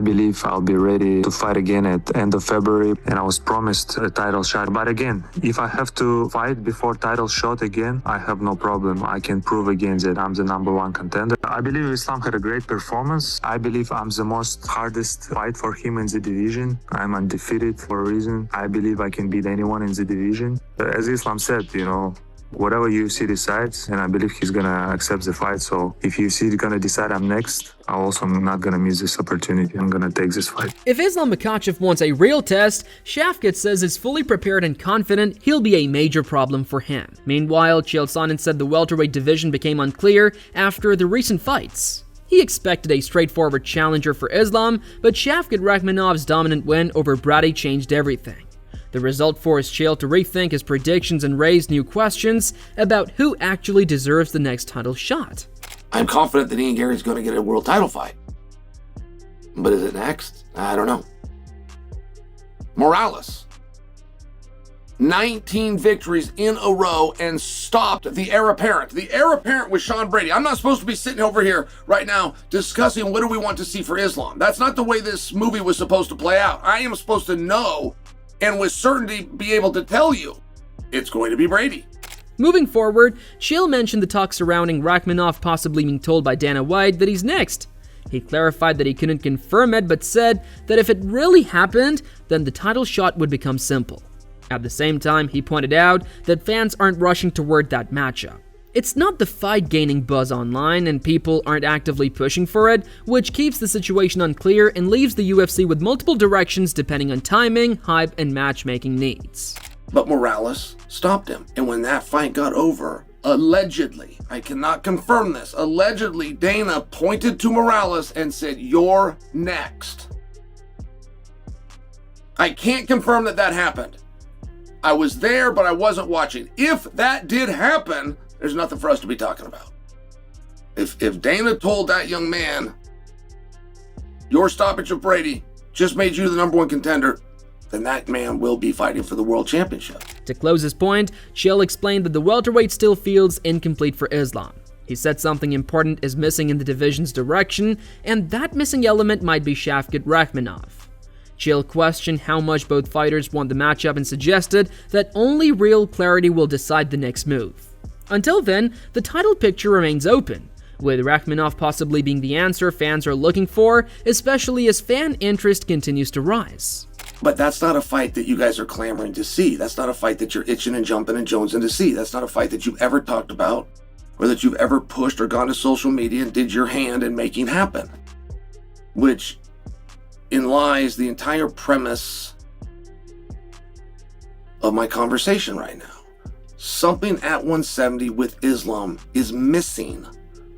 believe I'll be ready to fight again at the end of February, and I was promised a title shot. But again, if I have to fight before title shot again, I have no problem. I can prove again that I'm the number one contender. I believe Islam had a great performance. I believe I'm the most hardest fight for him in the division. I'm undefeated for a reason. I believe I can beat anyone in the division. As Islam said, whatever UFC decides, and I believe he's gonna accept the fight. So if UFC is gonna decide I'm next, I also am not gonna miss this opportunity. I'm gonna take this fight. If Islam Makhachev wants a real test, Shavkat says is fully prepared and confident he'll be a major problem for him. Meanwhile, Chael Sonnen said the welterweight division became unclear after the recent fights. He expected a straightforward challenger for Islam, but Shavkat Rakhmonov's dominant win over Brady changed everything. The result forced Chael to rethink his predictions and raise new questions about who actually deserves the next title shot. I'm confident that Ian Gary's going to get a world title fight. But is it next? I don't know. Morales. 19 victories in a row and stopped the heir apparent. The heir apparent was Sean Brady. I'm not supposed to be sitting over here right now discussing what do we want to see for Islam. That's not the way this movie was supposed to play out. I am supposed to know and with certainty be able to tell you it's going to be Brady. Moving forward, Chael mentioned the talk surrounding Rakhmonov possibly being told by Dana White that he's next. He clarified that he couldn't confirm it, but said that if it really happened, then the title shot would become simple. At the same time, he pointed out that fans aren't rushing toward that matchup. It's not the fight gaining buzz online, and people aren't actively pushing for it, which keeps the situation unclear and leaves the UFC with multiple directions depending on timing, hype, and matchmaking needs. But Morales stopped him, and when that fight got over, allegedly, I cannot confirm this, allegedly Dana pointed to Morales and said, "You're next." I can't confirm that that happened. I was there, but I wasn't watching. If that did happen, there's nothing for us to be talking about. If Dana told that young man, your stoppage of Brady just made you the number one contender, then that man will be fighting for the world championship. To close his point, Chael explained that the welterweight still feels incomplete for Islam. He said something important is missing in the division's direction, and that missing element might be Shavkat Rakhmonov. Chael questioned how much both fighters want the matchup and suggested that only real clarity will decide the next move. Until then, the title picture remains open, with Rakhmonov possibly being the answer fans are looking for, especially as fan interest continues to rise. But that's not a fight that you guys are clamoring to see. That's not a fight that you're itching and jumping and jonesing to see. That's not a fight that you've ever talked about, or that you've ever pushed or gone to social media and did your hand in making happen. Which in lies the entire premise of my conversation right now. Something at 170 with Islam is missing.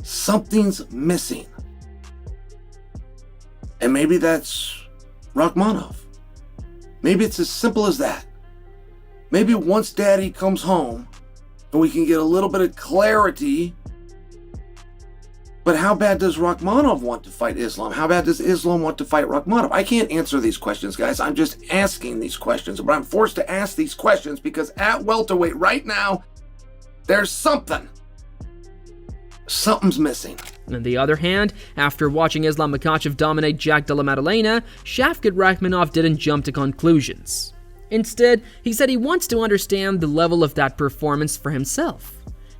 Something's missing. And maybe that's Rakhmonov. Maybe it's as simple as that. Maybe once Daddy comes home and we can get a little bit of clarity. But how bad does Rakhmonov want to fight Islam? How bad does Islam want to fight Rakhmonov? I can't answer these questions, guys. I'm just asking these questions. But I'm forced to ask these questions because at welterweight right now, there's something. Something's missing. On the other hand, after watching Islam Makhachev dominate Jack Della Maddalena, Shavkat Rakhmonov didn't jump to conclusions. Instead, he said he wants to understand the level of that performance for himself.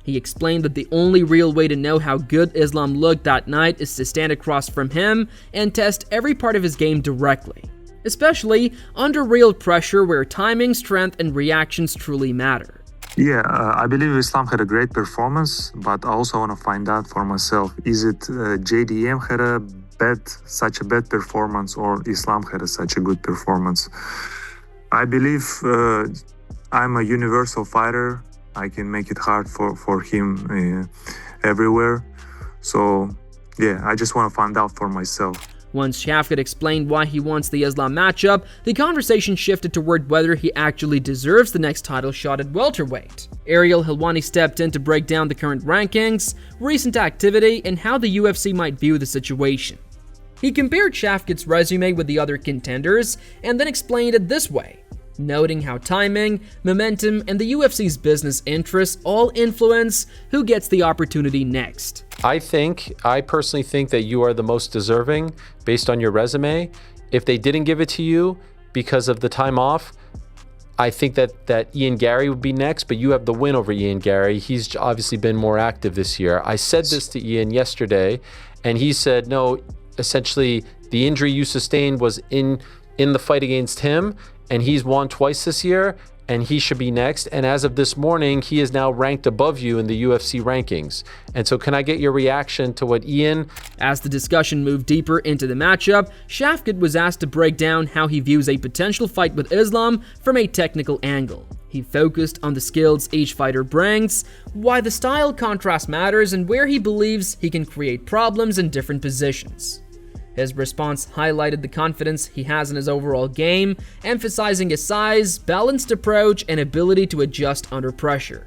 He explained that the only real way to know how good Islam looked that night is to stand across from him and test every part of his game directly, especially under real pressure where timing, strength, and reactions truly matter. Yeah, I believe Islam had a great performance, but I also want to find out for myself, is it JDM had such a bad performance, or Islam had such a good performance? I believe I'm a universal fighter. I can make it hard for him everywhere. So, yeah, I just want to find out for myself. Once Shavkat explained why he wants the Islam matchup, the conversation shifted toward whether he actually deserves the next title shot at welterweight. Ariel Helwani stepped in to break down the current rankings, recent activity, and how the UFC might view the situation. He compared Shavkat's resume with the other contenders, and then explained it this way. noting how timing, momentum, and the UFC's business interests all influence who gets the opportunity next. I personally think that you are the most deserving based on your resume. If they didn't give it to you because of the time off, I think that Ian Gary would be next, but you have the win over Ian Gary. He's obviously been more active this year. I said this to Ian yesterday, and he said, no, essentially the injury you sustained was in the fight against him, and he's won twice this year, and he should be next. And as of this morning, he is now ranked above you in the UFC rankings. And so can I get your reaction to what Ian... As the discussion moved deeper into the matchup, Shavkat was asked to break down how he views a potential fight with Islam from a technical angle. He focused on the skills each fighter brings, why the style contrast matters, and where he believes he can create problems in different positions. His response highlighted the confidence he has in his overall game, emphasizing his size, balanced approach, and ability to adjust under pressure.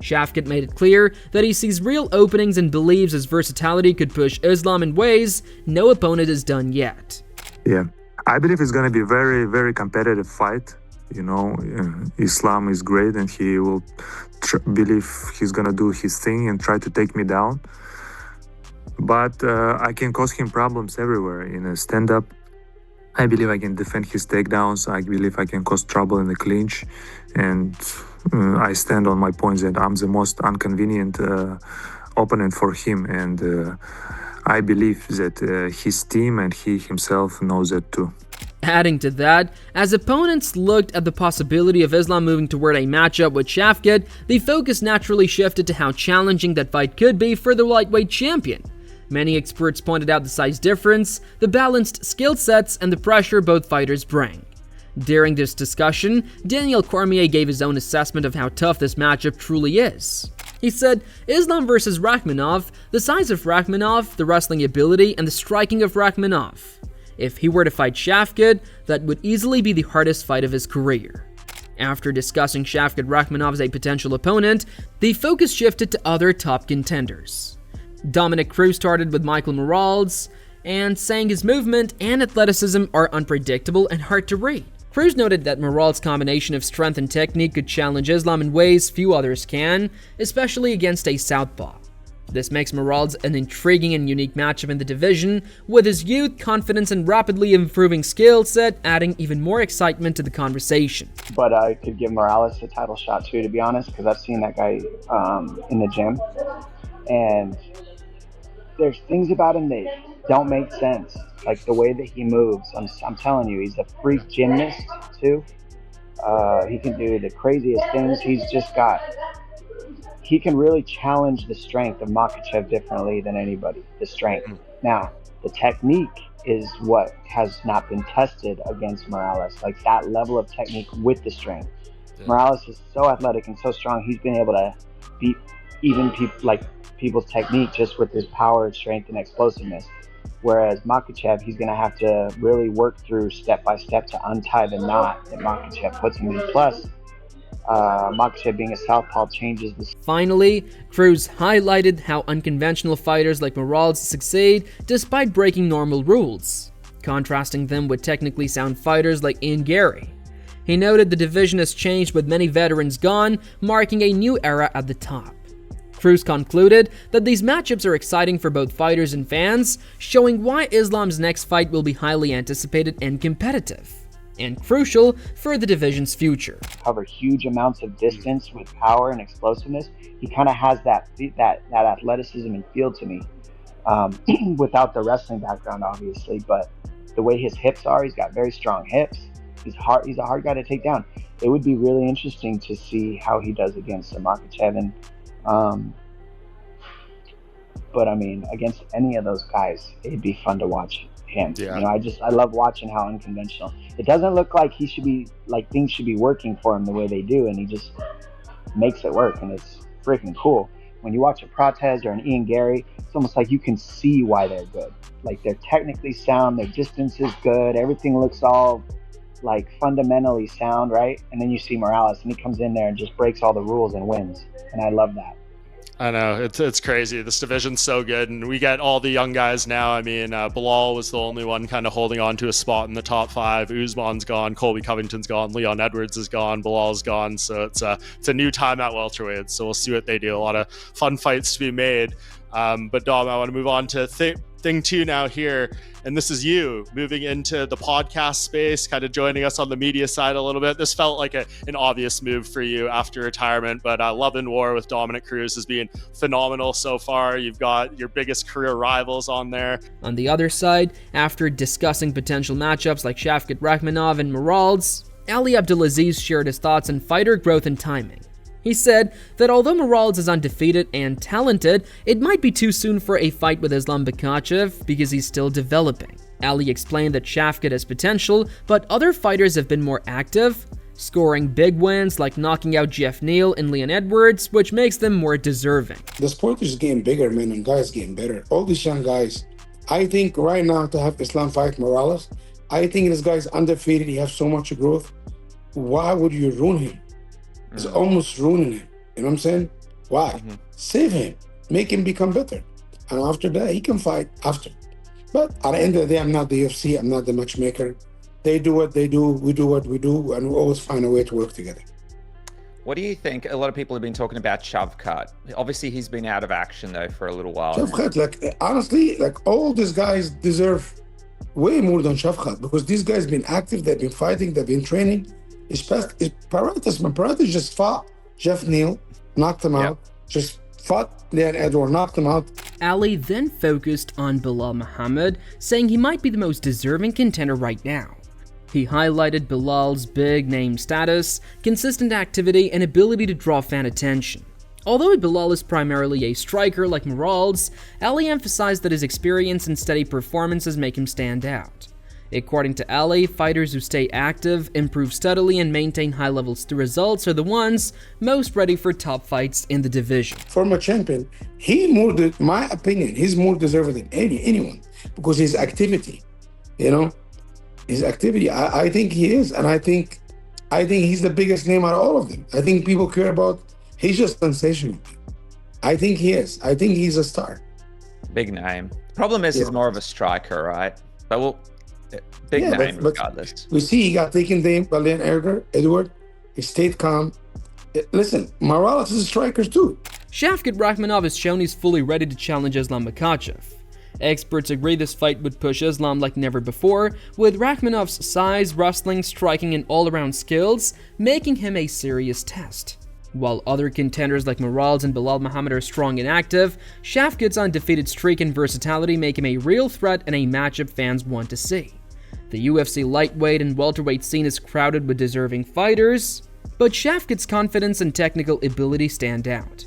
Shavkat made it clear that he sees real openings and believes his versatility could push Islam in ways no opponent has done yet. Yeah, I believe it's going to be a very, very competitive fight. You know, Islam is great, and he will believe he's going to do his thing and try to take me down. But I can cause him problems everywhere. In a stand-up, I believe I can defend his takedowns. I believe I can cause trouble in the clinch. And I stand on my points that I'm the most inconvenient opponent for him. And I believe that his team and he himself knows that too. Adding to that, as opponents looked at the possibility of Islam moving toward a matchup with Shavkat, the focus naturally shifted to how challenging that fight could be for the lightweight champion. Many experts pointed out the size difference, the balanced skill sets, and the pressure both fighters bring. During this discussion, Daniel Cormier gave his own assessment of how tough this matchup truly is. He said, Islam versus Rakhmonov, the size of Rakhmonov, the wrestling ability, and the striking of Rakhmonov. If he were to fight Shavkat, that would easily be the hardest fight of his career. After discussing Shavkat Rakhmonov as a potential opponent, the focus shifted to other top contenders. Dominic Cruz started with Michael Morales, and saying his movement and athleticism are unpredictable and hard to read. Cruz noted that Morales' combination of strength and technique could challenge Islam in ways few others can, especially against a southpaw. This makes Morales an intriguing and unique matchup in the division, with his youth, confidence, and rapidly improving skill set adding even more excitement to the conversation. But I could give Morales a title shot too, to be honest, because I've seen that guy in the gym, and there's things about him that don't make sense, like the way that he moves. I'm telling you, he's a freak gymnast too. He can do the craziest things. He can really challenge the strength of Makhachev differently than anybody, the strength. Now, the technique is what has not been tested against Morales, like that level of technique with the strength. Yeah. Morales is so athletic and so strong, he's been able to beat even people's technique just with his power, strength, and explosiveness. Whereas Makhachev, he's going to have to really work through step by step to untie the knot that Makhachev puts him in. Plus, Makhachev being a southpaw changes the... Finally, Cruz highlighted how unconventional fighters like Morales succeed despite breaking normal rules, contrasting them with technically sound fighters like Ian Gary. He noted the division has changed with many veterans gone, marking a new era at the top. Cruz concluded that these matchups are exciting for both fighters and fans, showing why Islam's next fight will be highly anticipated and competitive, and crucial for the division's future. Cover huge amounts of distance with power and explosiveness. He kind of has that athleticism and feel to me, without the wrestling background, obviously. But the way his hips are, he's got very strong hips. He's a hard guy to take down. It would be really interesting to see how he does against Makhachev. And but I mean, against any of those guys, it'd be fun to watch him. Yeah. You know, I love watching how unconventional. It doesn't look like he should be, like things should be working for him the way they do, and he just makes it work, and it's freaking cool. When you watch a Protez or an Ian Gary, it's almost like you can see why they're good. Like, they're technically sound, their distance is good, everything looks all like fundamentally sound, right? And then you see Morales, and he comes in there and just breaks all the rules and wins, and I love that. I know, it's crazy. This division's so good, and we get all the young guys now. I mean, Bilal was the only one kind of holding on to a spot in the top 5. Usman's gone, Colby Covington's gone, Leon Edwards is gone, Bilal's gone. So it's a new time at welterweight. So we'll see what they do. A lot of fun fights to be made. But Dom, I want to move on to thing 2 now here, and this is you moving into the podcast space, kind of joining us on the media side a little bit. This felt like an obvious move for you after retirement, but Love and War with Dominic Cruz has been phenomenal so far. You've got your biggest career rivals on there. On the other side, after discussing potential matchups like Shavkat Rakhmonov and Morales, Ali Abdulaziz shared his thoughts on fighter growth and timing. He said that although Morales is undefeated and talented, it might be too soon for a fight with Islam Makhachev because he's still developing. Ali explained that Shavkat has potential, but other fighters have been more active, scoring big wins like knocking out Jeff Neal and Leon Edwards, which makes them more deserving. The sport is getting bigger, man, and guys getting better. All these young guys. I think right now to have Islam fight Morales, I think this guy's undefeated. He has so much growth. Why would you ruin him? It's almost ruining him. You know what I'm saying? Why? Save him. Make him become better. And after that, he can fight after. But at the end of the day, I'm not the UFC. I'm not the matchmaker. They do what they do. We do what we do. And we always find a way to work together. What do you think? A lot of people have been talking about Shavkat. Obviously, he's been out of action, though, for a little while. Shavkat, honestly, all these guys deserve way more than Shavkat because these guys been active. They've been fighting. They've been training. Paratis just fought Jeff Neal, knocked him out, just fought Leon Edwards, knocked him out. Ali then focused on Bilal Muhammad, saying he might be the most deserving contender right now. He highlighted Bilal's big name status, consistent activity, and ability to draw fan attention. Although Bilal is primarily a striker like Morales, Ali emphasized that his experience and steady performances make him stand out. According to Ali, fighters who stay active, improve steadily, and maintain high levels to results are the ones most ready for top fights in the division. Former champion, my opinion, he's more deserving than anyone because his activity, his activity. I think he is, and I think he's the biggest name out of all of them. I think people care about. He's just sensational. I think he is. I think he's a star. Big name. Problem is, he's more of a striker, right? But big name regardless. We see he got taken down by Leon Edwards. He stayed calm. Listen, Morales is a striker too. Shavkat Rakhmonov has shown he's fully ready to challenge Islam Makhachev. Experts agree this fight would push Islam like never before, with Rakhmonov's size, wrestling, striking, and all-around skills making him a serious test. While other contenders like Morales and Bilal Muhammad are strong and active, Shavkat's undefeated streak and versatility make him a real threat and a matchup fans want to see. The UFC lightweight and welterweight scene is crowded with deserving fighters, but Shavkat's confidence and technical ability stand out.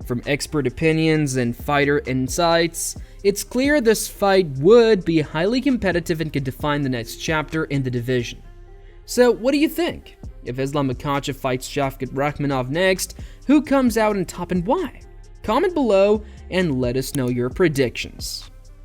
From expert opinions and fighter insights, it's clear this fight would be highly competitive and could define the next chapter in the division. So what do you think? If Islam Makhachev fights Shavkat Rakhmonov next, who comes out on top and why? Comment below and let us know your predictions.